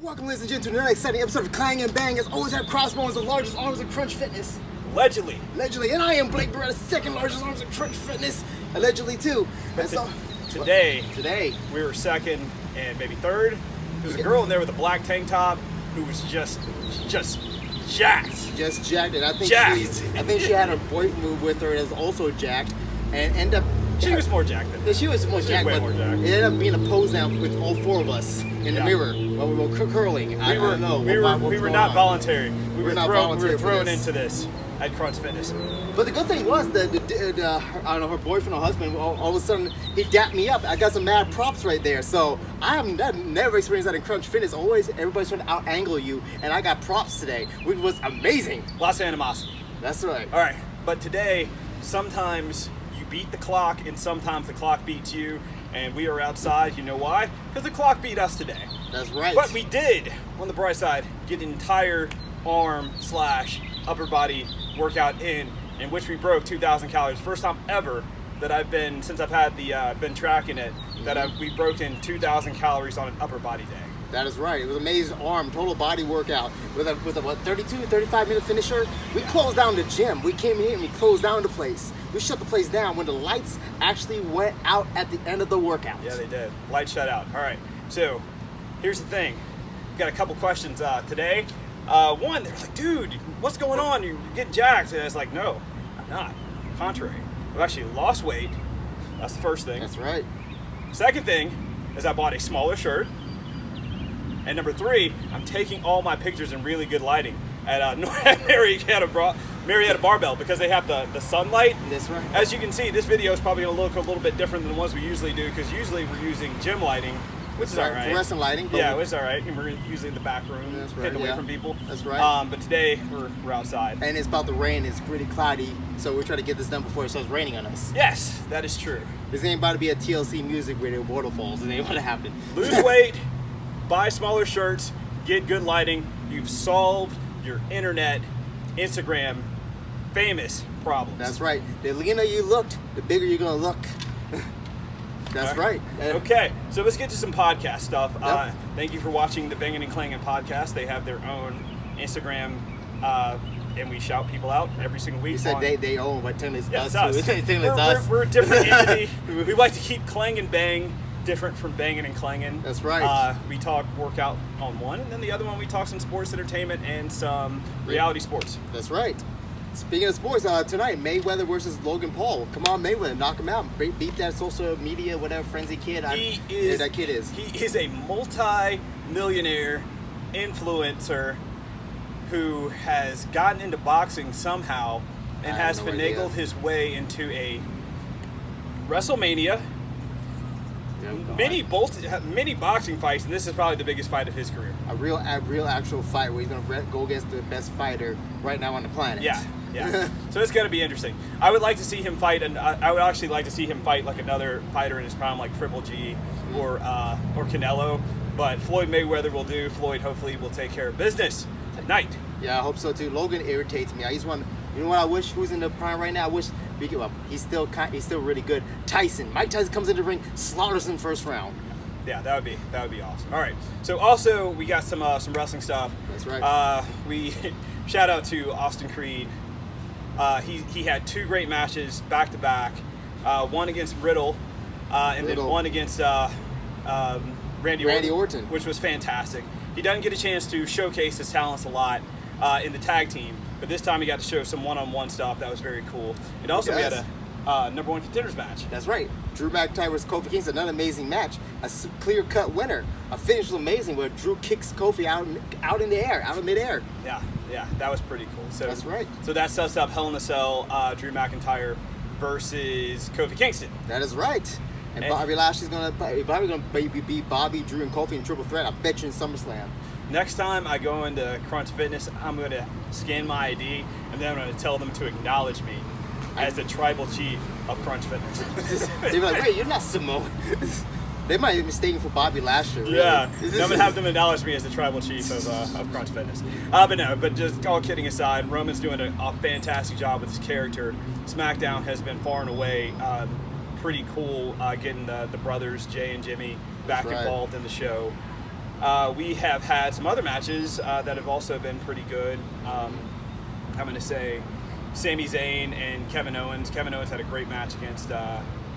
Welcome, ladies and gentlemen, to another exciting episode of Clang and Bang. As always, have Crossbones, the largest arms of Crunch Fitness. Allegedly. And I am Blake Beretta, second largest arms of Crunch Fitness. Allegedly, too. And so, today, we were second and maybe third. There's a girl in there with a black tank top who was just jacked. Just jacked, and I think Jacked. she had her boyfriend with her that's also jacked, and ended up. She was more jacked than me. She was more jacked, way but more jacked. it ended up being a pose down with all four of us in the mirror while we were curling. I don't know. We were not voluntary. We were thrown into this at Crunch Fitness. But the good thing was that I don't know, her boyfriend or husband, all of a sudden he dapped me up. I got some mad props right there. So I've never experienced that in Crunch Fitness. Always everybody's trying to out angle you, and I got props today, which was amazing. Lots of animosity. That's right. All right, but today sometimes you beat the clock and sometimes the clock beats you, and we are outside. You know why? Because the clock beat us today. That's right. But we did, on the bright side, get an entire arm / upper body workout in which we broke 2,000 calories. First time ever that since I've had been tracking it, that we've broken 2,000 calories on an upper body day. That is right. It was an amazing arm, total body workout with a 35 minute finisher. We closed down the gym. We came in and we closed down the place. We shut the place down when the lights actually went out at the end of the workout. Yeah, they did. Lights shut out. All right. So here's the thing. We've got a couple questions today. One, they're like, dude, what's going on? You're getting jacked. And I was like, no, I'm not. Contrary. I've actually lost weight. That's the first thing. That's right. Second thing is I bought a smaller shirt. And number 3, I'm taking all my pictures in really good lighting at Marietta Barbell because they have the sunlight. That's right. As you can see, this video is probably going to look a little bit different than the ones we usually do because usually we're using gym lighting, which is all right. Fluorescent lighting. Yeah, which is all right. And we're usually in the back room, hidden away from people. That's right. But today we're outside. And it's about to rain. It's pretty cloudy, so we're trying to get this done before it starts raining on us. Yes, that is true. This ain't about to be a TLC music video, waterfalls. It ain't going to happen. Lose weight, buy smaller shirts, get good lighting. You've solved your internet, Instagram, famous problems. That's right. The leaner you looked, the bigger you're going to look. That's right. Okay, so let's get to some podcast stuff. Yep. Thank you for watching the Bangin' and Clangin' podcast. They have their own Instagram, and we shout people out every single week. You said they own, but technically it's us. us. We're a different entity. We like to keep Clang and Bang different from Bangin' and Clangin'. That's right. We talk workout on one, and then the other one we talk some sports entertainment and some reality sports. That's right. Speaking of sports, tonight, Mayweather versus Logan Paul. Come on, Mayweather, knock him out. Beat that social media, whatever, frenzy kid. He is a multi-millionaire influencer who has gotten into boxing somehow and has finagled his way into a WrestleMania. Many boxing fights, and this is probably the biggest fight of his career. A real actual fight where he's going to go against the best fighter right now on the planet. Yeah. So it's going to be interesting. I would like to see him fight, and I would actually like to see him fight like another fighter in his prime, like Triple G or Canelo. But Floyd Mayweather will do. Floyd hopefully will take care of business tonight. Yeah, I hope so too. Logan irritates me. I just want, you know what I wish? Who's in the prime right now? I wish. He's still really good. Mike Tyson comes in the ring, slaughters him first round. Yeah, that would be awesome. All right. So also we got some wrestling stuff. That's right. We shout out to Austin Creed. He had 2 great matches back to back. One against Riddle, and then one against Randy Orton, which was fantastic. He doesn't get a chance to showcase his talents a lot in the tag team. But this time he got to show some one-on-one stuff. That was very cool. And also we had a number 1 contenders match. That's right. Drew McIntyre versus Kofi Kingston, another amazing match. A clear-cut winner. A finish was amazing where Drew kicks Kofi out in the air, out of midair. Yeah, that was pretty cool. So that's right. So that sets up Hell in a Cell, Drew McIntyre versus Kofi Kingston. That is right. And Bobby Lashley's gonna beat Bobby, Drew, and Kofi in triple threat. I bet you in SummerSlam. Next time I go into Crunch Fitness, I'm going to scan my ID, and then I'm going to tell them to acknowledge me as the tribal chief of Crunch Fitness. They'll be like, wait, you're not Samoan. They might be mistaken for Bobby Lashley. Really. Yeah, I'm going to have them acknowledge me as the tribal chief of Crunch Fitness. But just all kidding aside, Roman's doing a fantastic job with his character. SmackDown has been far and away pretty cool getting the brothers, Jay and Jimmy, back involved in the show. we have had some other matches that have also been pretty good. I'm going to say Sami Zayn and Kevin Owens. Kevin Owens had a great match against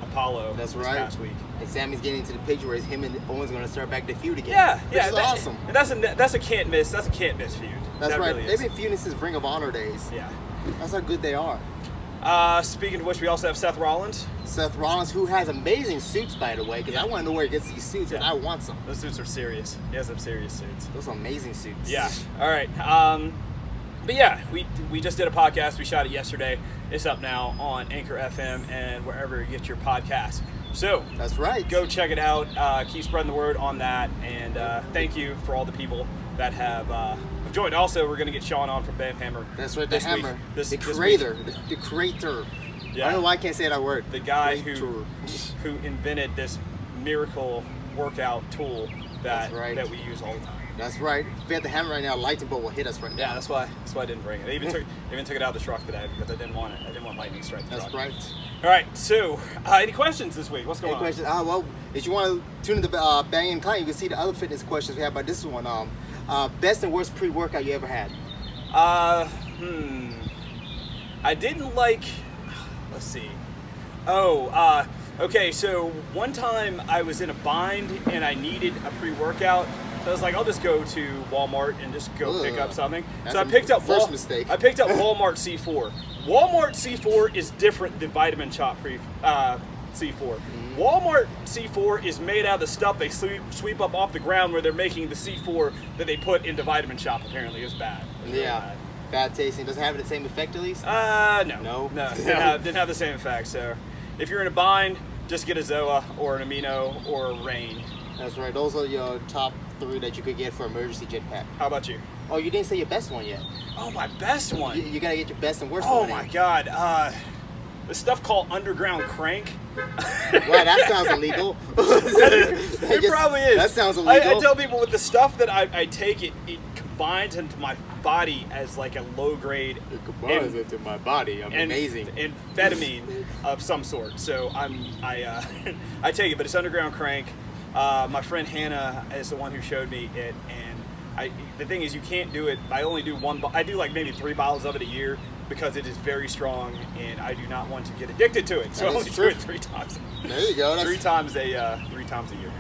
Apollo this past week. And Sami's getting into the picture where him and Owens going to start back the feud again. Yeah, which is awesome. And that's a can't miss. That's a can't miss feud. That's right. Really They've been feuding since Ring of Honor days. Yeah. That's how good they are. Speaking of which, we also have Seth Rollins. Seth Rollins, who has amazing suits, by the way, because I want to know where he gets these suits, and I want some. Those suits are serious. He has some serious suits. Those are amazing suits. Yeah. All right. But yeah, we just did a podcast. We shot it yesterday. It's up now on Anchor FM and wherever you get your podcasts. So that's right. Go check it out. Keep spreading the word on that. And thank you for all the people that have joined. Also, we're going to get Sean on from Bam Hammer. That's right, the Hammer. The creator. The creator. Yeah. I don't know why I can't say that word. The guy who invented this miracle workout tool that we use all the time. That's right. If we had the hammer right now, lightning bolt will hit us right now. Yeah, that's why I didn't bring it. I even took it out of the truck today because I didn't want it. I didn't want lightning to strike the truck. That's right. All right. So, any questions this week? What's going on? Any questions? Well, if you want to tune in to Bang and Klein, you can see the other fitness questions we have. But this one, best and worst pre-workout you ever had? I didn't like. Let's see. Okay. So one time I was in a bind and I needed a pre-workout. So I was like, I'll just go to Walmart and just go pick up something. So I picked up mistake. I picked up Walmart C4. Walmart C4 is different than Vitamin Shop C4. Walmart C4 is made out of the stuff they sweep up off the ground where they're making the C4 that they put into Vitamin Shop. Apparently, it was bad. Yeah, bad tasting. Does it have the same effect at least? No. Didn't have the same effect. So, if you're in a bind, just get a Zoa or an Amino or a Rain. That's right. Those are your top 3 that you could get for emergency jetpack. How about you? Oh, you didn't say your best one yet. Oh, my best one. You gotta get your best and worst one. Oh my God. The stuff called Underground Crank. Wow, that sounds illegal. It probably is. That sounds illegal. I tell people with the stuff that I take, it combines into my body as like a low grade. It combines into my body. Amazing. Amphetamine of some sort. So I take it, but it's Underground Crank. My friend Hannah is the one who showed me it, and the thing is, you can't do it. I only do one. I do like maybe 3 bottles of it a year because it is very strong, and I do not want to get addicted to it. So I only do it 3 times. There you go. Three times a year.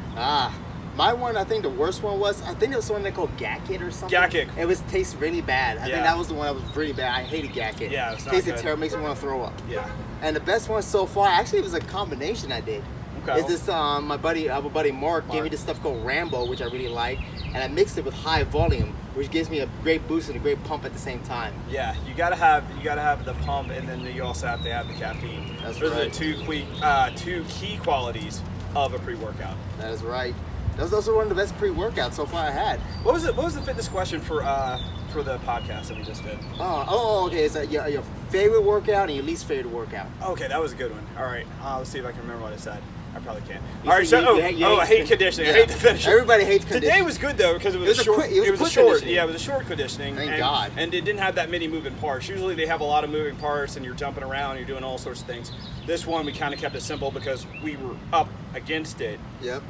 My one, I think the worst one was, I think it was something they called Gakit or something. Gakit. It tastes really bad. I think that was the one that was really bad. I hated Gakit. Yeah, it's not tasted good. terrible, makes me want to throw up. Yeah. And the best one so far, actually, it was a combination I did. Okay. Is this my buddy Mark gave me this stuff called Rambo, which I really like, and I mixed it with high volume, which gives me a great boost and a great pump at the same time. Yeah, you gotta have the pump, and then you also have to have the caffeine. That's Those right. are the two key qualities of a pre-workout. That is right. Those are one of the best pre-workouts so far I had. What was the fitness question for the podcast that we just did? Okay. It's your favorite workout and your least favorite workout. Okay, that was a good one. All right, let's see if I can remember what I said. I probably can't. All right, so I hate conditioning. Yeah. I hate the finish. Everybody hates conditioning. Today was good though because it was a short. It was a short. Yeah, it was a short conditioning. Thank God. And it didn't have that many moving parts. Usually they have a lot of moving parts, and you're jumping around, and you're doing all sorts of things. This one we kind of kept it simple because we were up against it. Yep.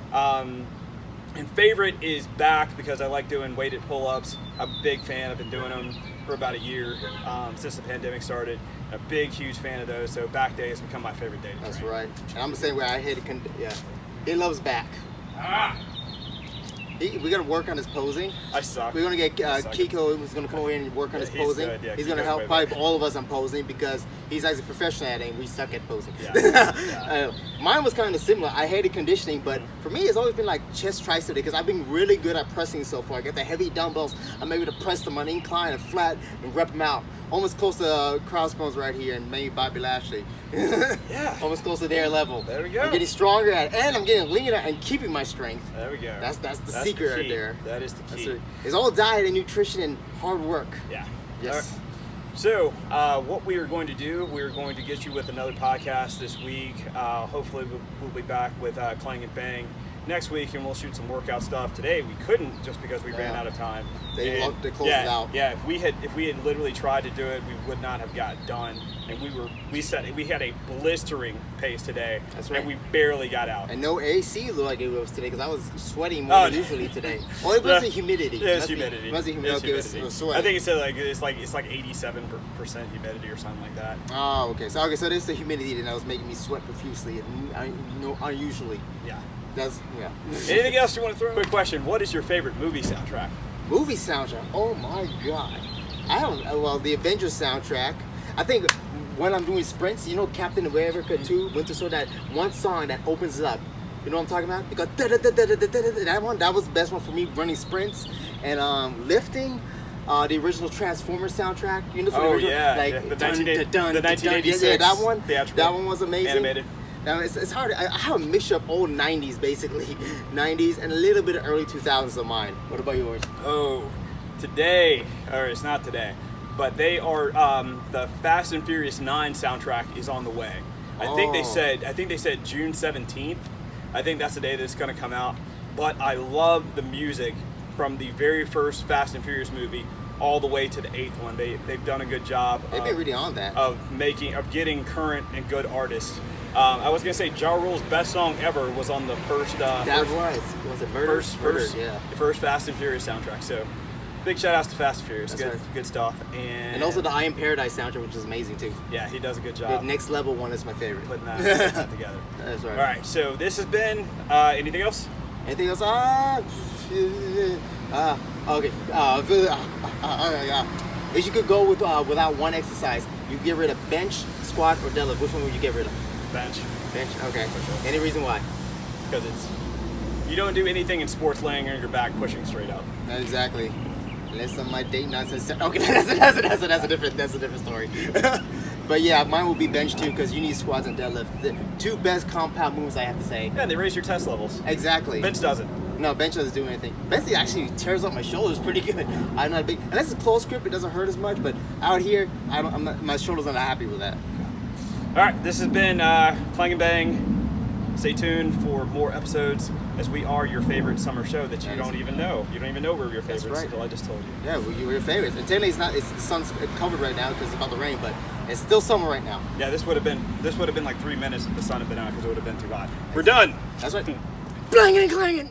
And favorite is back because I like doing weighted pull-ups. I'm a big fan. I've been doing them for about a year since the pandemic started. A big, huge fan of those. So back day has become my favorite day to train. That's right. And I'm the same way. I hate it. Yeah. He loves back. We're gonna work on his posing. I suck. We're gonna get Kiko, who's gonna come over here and work on his posing. Good. Yeah, he's gonna help probably all of us on posing because he's actually a professional at it and we suck at posing. Yeah. Mine was kind of similar. I hated conditioning, but for me it's always been like chest tricep because I've been really good at pressing so far. I get the heavy dumbbells. I'm able to press them on incline and flat and rep them out. Almost close to crossbones right here and maybe Bobby Lashley. Yeah. Almost close to their level. There we go. I'm getting stronger at it, and I'm getting leaner and keeping my strength. There we go. That's the secret right there. That is the key. It's all diet and nutrition and hard work. Yeah. Yes. Right. So, what we are going to do, we're going to get you with another podcast this week. Hopefully, we'll be back with Clang and Bang next week, and we'll shoot some workout stuff. Today we couldn't just because we ran out of time. They closed yeah, it out. Yeah, if we had literally tried to do it, we would not have got done. And we had a blistering pace today. That's right. And we barely got out. And no AC looked like it was today because I was sweating more than usually today. Well, it was the humidity. Yeah, it's humidity. It was the humidity. It's Okay, humidity. it was sweat. I think it said it's like 87% humidity or something like that. Oh, okay. So this the humidity that was making me sweat profusely and unusually. Yeah. Yeah. Anything else you want to throw? Quick question: what is your favorite movie soundtrack? Movie soundtrack? Oh my god! Well, the Avengers soundtrack. I think when I'm doing sprints, you know, Captain America 2, Winter Soldier, that one song that opens it up. You know what I'm talking about? It goes that one. That was the best one for me running sprints and lifting. The original Transformers soundtrack. You know, Oh, original, yeah, like yeah. The 1986 Yeah, that one. theatrical. That one was amazing. Animated. Now it's hard. I have a mixture of old 90s basically, 90s and a little bit of early 2000s of mine. What about yours? Oh, today, or it's not today, but they are the Fast and Furious 9 soundtrack is on the way. I think they said June 17th. I think that's the day that it's going to come out. But I love the music from the very first Fast and Furious movie all the way to the 8th one. They've done a good job. They've been really on that. Of getting current and good artists. I was gonna say Ja Rule's best song ever was on the first. Was it Murder? Yeah. The first Fast and Furious soundtrack. So, big shout outs to Fast and Furious. That's Good stuff. And also the I Am Paradise soundtrack, which is amazing too. Yeah, he does a good The jock. Next Level one is my favorite. Putting that together. That's right. All right, so this has been. Anything else? Anything else? Okay. If you could go without one exercise, you get rid of bench, squat, or deadlift. Which one would you get rid of? Bench. Bench. Okay. Any reason why? Because you don't do anything in sports laying on your back pushing straight up. Not exactly. Unless on my date nonsense. Okay, that's a different story. But yeah, mine will be bench too because you need squats and deadlift. The two best compound moves, I have to say. Yeah, they raise your test levels. Exactly. Bench doesn't. No, bench doesn't do anything. Bench actually tears up my shoulders pretty good. I'm not big. Unless it's close grip, it doesn't hurt as much. But out here, my shoulders are not happy with that. All right, this has been Clang and Bang. Stay tuned for more episodes as we are your favorite summer show that you don't even know. You don't even know we're your favorites until I just told you. Yeah, well, you were your favorites. And technically, it's the sun's covered right now because it's about to rain, but it's still summer right now. Yeah, this would have been like 3 minutes if the sun had been out because it would have been too hot. We're done. That's right. Blanging and clanging.